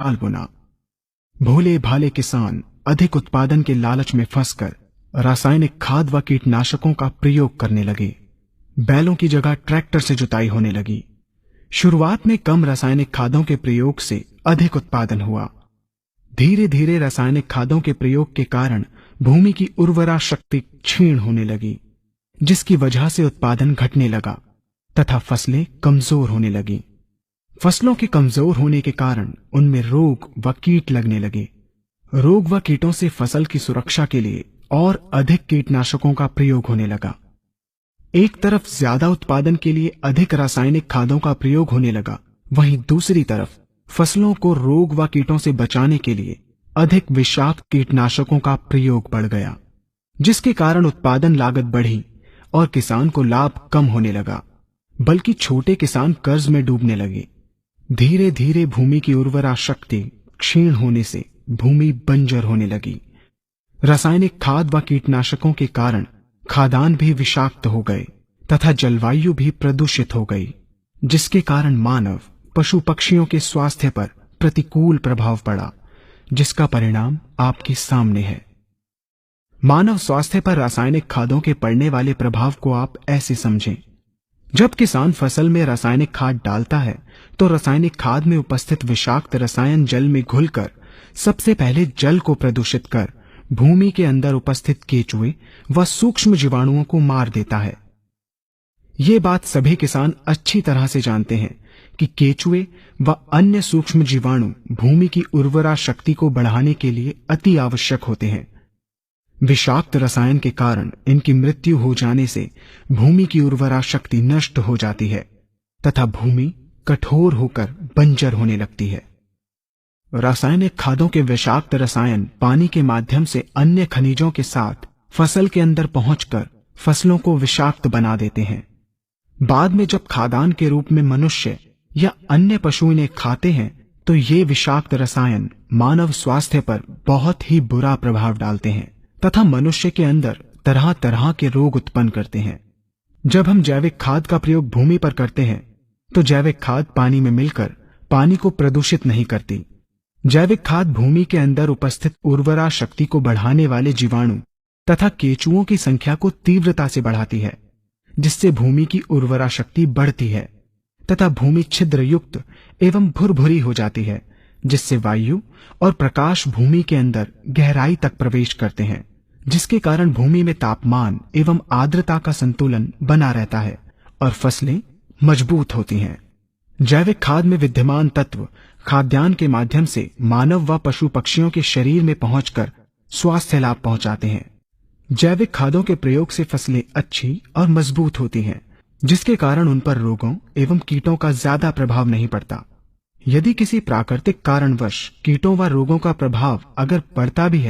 जाल बुना। भोले भाले किसान अधिक उत्पादन के लालच में फंसकर रासायनिक खाद व कीटनाशकों का प्रयोग करने लगे। बैलों की जगह ट्रैक्टर से जुताई होने लगी। शुरुआत में कम रासायनिक खादों के प्रयोग से अधिक उत्पादन हुआ। धीरे धीरे रासायनिक खादों के प्रयोग के कारण भूमि की उर्वरा शक्ति क्षीण होने लगी, जिसकी वजह से उत्पादन घटने लगा तथा फसलें कमजोर होने लगी। फसलों के कमजोर होने के कारण उनमें रोग व कीट लगने लगे। रोग व कीटों से फसल की सुरक्षा के लिए और अधिक कीटनाशकों का प्रयोग होने लगा। एक तरफ ज्यादा उत्पादन के लिए अधिक रासायनिक खादों का प्रयोग होने लगा, वहीं दूसरी तरफ फसलों को रोग व कीटों से बचाने के लिए अधिक विषाक्त कीटनाशकों का प्रयोग बढ़ गया, जिसके कारण उत्पादन लागत बढ़ी और किसान को लाभ कम होने लगा, बल्कि छोटे किसान कर्ज में डूबने लगे। धीरे धीरे भूमि की उर्वरा शक्ति क्षीण होने से भूमि बंजर होने लगी। रासायनिक खाद व कीटनाशकों के कारण खाद्यान्न भी विषाक्त हो गए तथा जलवायु भी प्रदूषित हो गई, जिसके कारण मानव पशु पक्षियों के स्वास्थ्य पर प्रतिकूल प्रभाव पड़ा, जिसका परिणाम आपके सामने है। मानव स्वास्थ्य पर रासायनिक खादों के पड़ने वाले प्रभाव को आप ऐसे समझें। जब किसान फसल में रासायनिक खाद डालता है तो रासायनिक खाद में उपस्थित विषाक्त रसायन जल में घुलकर सबसे पहले जल को प्रदूषित कर भूमि के अंदर उपस्थित केचुए व सूक्ष्म जीवाणुओं को मार देता है। ये बात सभी किसान अच्छी तरह से जानते हैं कि केचुए व अन्य सूक्ष्म जीवाणु भूमि की उर्वरा शक्ति को बढ़ाने के लिए अति आवश्यक होते हैं। विषाक्त रसायन के कारण इनकी मृत्यु हो जाने से भूमि की उर्वरा शक्ति नष्ट हो जाती है तथा भूमि कठोर होकर बंजर होने लगती है। रासायनिक खादों के विषाक्त रसायन पानी के माध्यम से अन्य खनिजों के साथ फसल के अंदर पहुंचकर फसलों को विषाक्त बना देते हैं। बाद में जब खाद्यान्न के रूप में मनुष्य या अन्य पशु इन्हें खाते हैं तो ये विषाक्त रसायन मानव स्वास्थ्य पर बहुत ही बुरा प्रभाव डालते हैं तथा मनुष्य के अंदर तरह तरह के रोग उत्पन्न करते हैं। जब हम जैविक खाद का प्रयोग भूमि पर करते हैं तो जैविक खाद पानी में मिलकर पानी को प्रदूषित नहीं करती। जैविक खाद भूमि के अंदर उपस्थित उर्वरा शक्ति को बढ़ाने वाले जीवाणु तथा केचुओं की संख्या को तीव्रता से बढ़ाती है, जिससे भूमि की उर्वरा शक्ति बढ़ती है तथा भूमि छिद्र युक्त एवं भुरभुरी हो जाती है, जिससे वायु और प्रकाश भूमि के अंदर गहराई तक प्रवेश करते हैं, जिसके कारण भूमि में तापमान एवं आर्द्रता का संतुलन बना रहता है और फसलें मजबूत होती हैं। जैविक खाद में विद्यमान तत्व खाद्यान्न के माध्यम से मानव व पशु पक्षियों के शरीर में पहुंचकर स्वास्थ्य लाभ पहुंचाते हैं। जैविक खादों के प्रयोग से फसलें अच्छी और मजबूत होती हैं, जिसके कारण उन पर रोगों एवं कीटों का ज्यादा प्रभाव नहीं पड़ता। यदि किसी प्राकृतिक कारणवश कीटों व रोगों का प्रभाव अगर पड़ता भी है